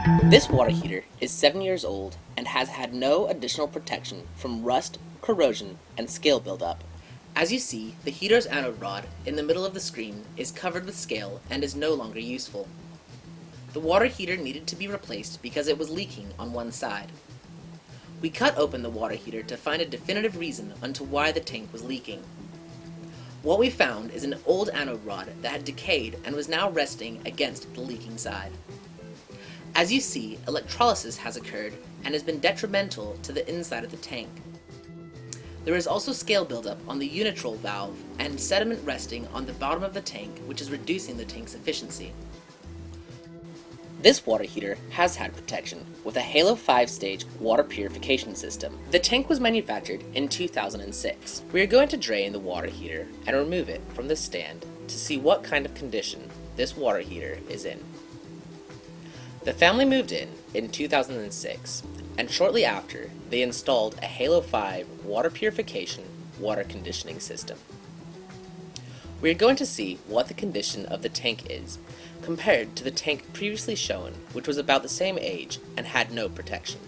This water heater is 7 years old and has had no additional protection from rust, corrosion, and scale buildup. As you see, the heater's anode rod in the middle of the screen is covered with scale and is no longer useful. The water heater needed to be replaced because it was leaking on one side. We cut open the water heater to find a definitive reason onto why the tank was leaking. What we found is an old anode rod that had decayed and was now resting against the leaking side. As you see, electrolysis has occurred and has been detrimental to the inside of the tank. There is also scale buildup on the unitrol valve and sediment resting on the bottom of the tank, which is reducing the tank's efficiency. This water heater has had protection with a Halo 5-stage water purification system. The tank was manufactured in 2006. We are going to drain the water heater and remove it from the stand to see what kind of condition this water heater is in. The family moved in 2006, and shortly after, they installed a Halo 5 water purification water conditioning system. We are going to see what the condition of the tank is compared to the tank previously shown, which was about the same age and had no protection.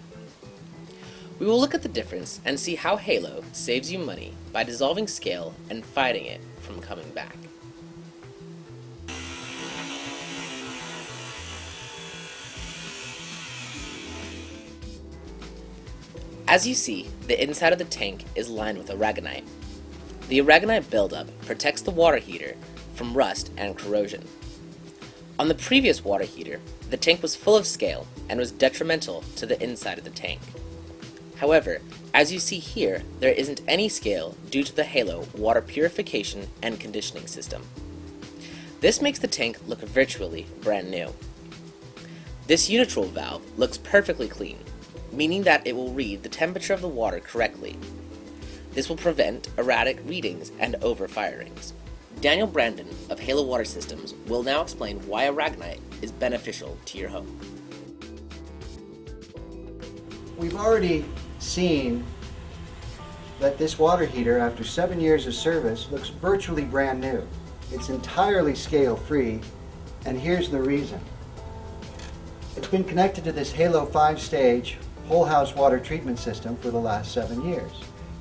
We will look at the difference and see how Halo saves you money by dissolving scale and fighting it from coming back. As you see, the inside of the tank is lined with aragonite. The aragonite buildup protects the water heater from rust and corrosion. On the previous water heater, the tank was full of scale and was detrimental to the inside of the tank. However, as you see here, there isn't any scale due to the Halo water purification and conditioning system. This makes the tank look virtually brand new. This unitrol valve looks perfectly clean, meaning that it will read the temperature of the water correctly. This will prevent erratic readings and overfirings. Daniel Brandon of Halo Water Systems will now explain why aragonite is beneficial to your home. We've already seen that this water heater, after 7 years of service, looks virtually brand new. It's entirely scale-free, and here's the reason. It's been connected to this Halo 5-stage whole house water treatment system for the last 7 years.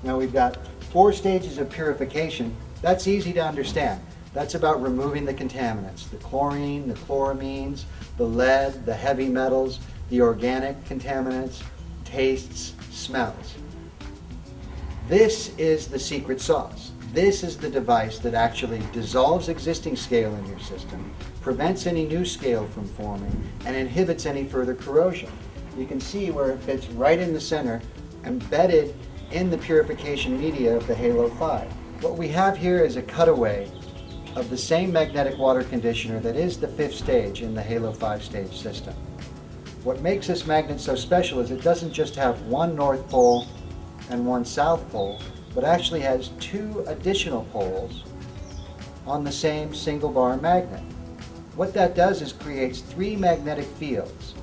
Now we've got 4 stages of purification. That's easy to understand. That's about removing the contaminants, the chlorine, the chloramines, the lead, the heavy metals, the organic contaminants, tastes, smells. This is the secret sauce. This is the device that actually dissolves existing scale in your system, prevents any new scale from forming, and inhibits any further corrosion. You can see where it fits right in the center, embedded in the purification media of the Halo 5. What we have here is a cutaway of the same magnetic water conditioner that is the 5th stage in the Halo 5-stage system. What makes this magnet so special is it doesn't just have one north pole and one south pole, but actually has 2 additional poles on the same single bar magnet. What that does is creates 3 magnetic fields.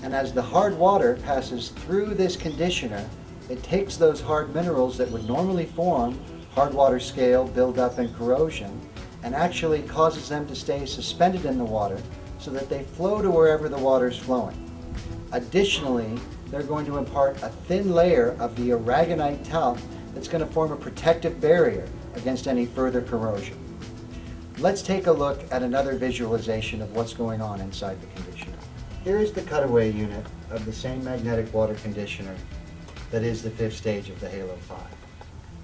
And as the hard water passes through this conditioner, it takes those hard minerals that would normally form hard water scale, buildup, and corrosion, and actually causes them to stay suspended in the water so that they flow to wherever the water is flowing. Additionally, they're going to impart a thin layer of the aragonite talc that's going to form a protective barrier against any further corrosion. Let's take a look at another visualization of what's going on inside the conditioner. Here is the cutaway unit of the same magnetic water conditioner that is the 5th stage of the Halo 5.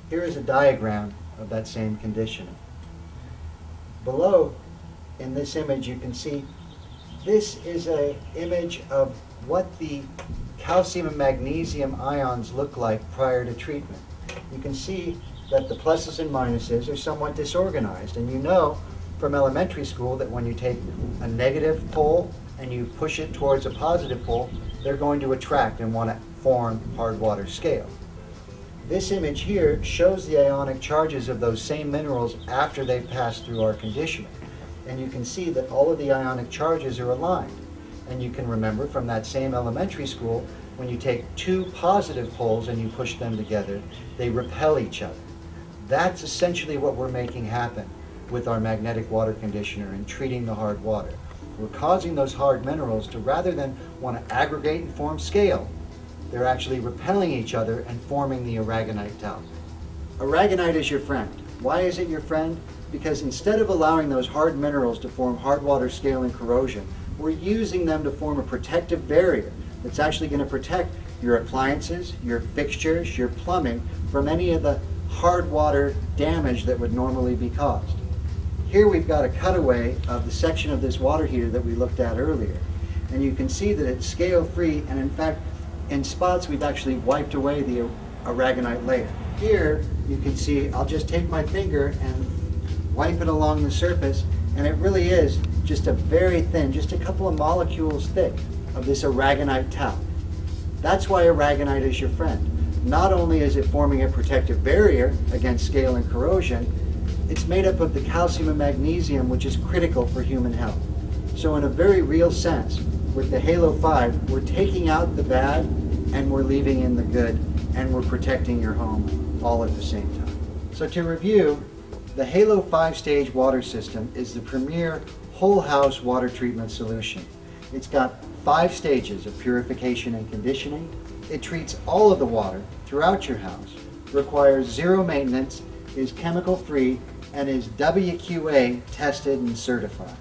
Here is a diagram of that same conditioner. Below, in this image, you can see this is an image of what the calcium and magnesium ions look like prior to treatment. You can see that the pluses and minuses are somewhat disorganized, and you know from elementary school that when you take a negative pole and you push it towards a positive pole, they're going to attract and want to form hard water scale. This image here shows the ionic charges of those same minerals after they've passed through our conditioner. And you can see that all of the ionic charges are aligned. And you can remember from that same elementary school, when you take 2 positive poles and you push them together, they repel each other. That's essentially what we're making happen with our magnetic water conditioner and treating the hard water. we're causing those hard minerals to, rather than want to aggregate and form scale, they're actually repelling each other and forming the aragonite talc. Aragonite is your friend. Why is it your friend? Because instead of allowing those hard minerals to form hard water scale and corrosion, we're using them to form a protective barrier that's actually going to protect your appliances, your fixtures, your plumbing from any of the hard water damage that would normally be caused. Here we've got a cutaway of the section of this water heater that we looked at earlier. And you can see that it's scale free, and in fact, in spots we've actually wiped away the aragonite layer. Here you can see, I'll just take my finger and wipe it along the surface, and it really is just a very thin, just a couple of molecules thick of this aragonite talc. That's why aragonite is your friend. Not only is it forming a protective barrier against scale and corrosion, it's made up of the calcium and magnesium, which is critical for human health. So in a very real sense, with the Halo 5, we're taking out the bad and we're leaving in the good, and we're protecting your home all at the same time. So to review, the Halo 5-stage water system is the premier whole house water treatment solution. It's got 5 stages of purification and conditioning. It treats all of the water throughout your house, requires zero maintenance, is chemical free, and is WQA tested and certified.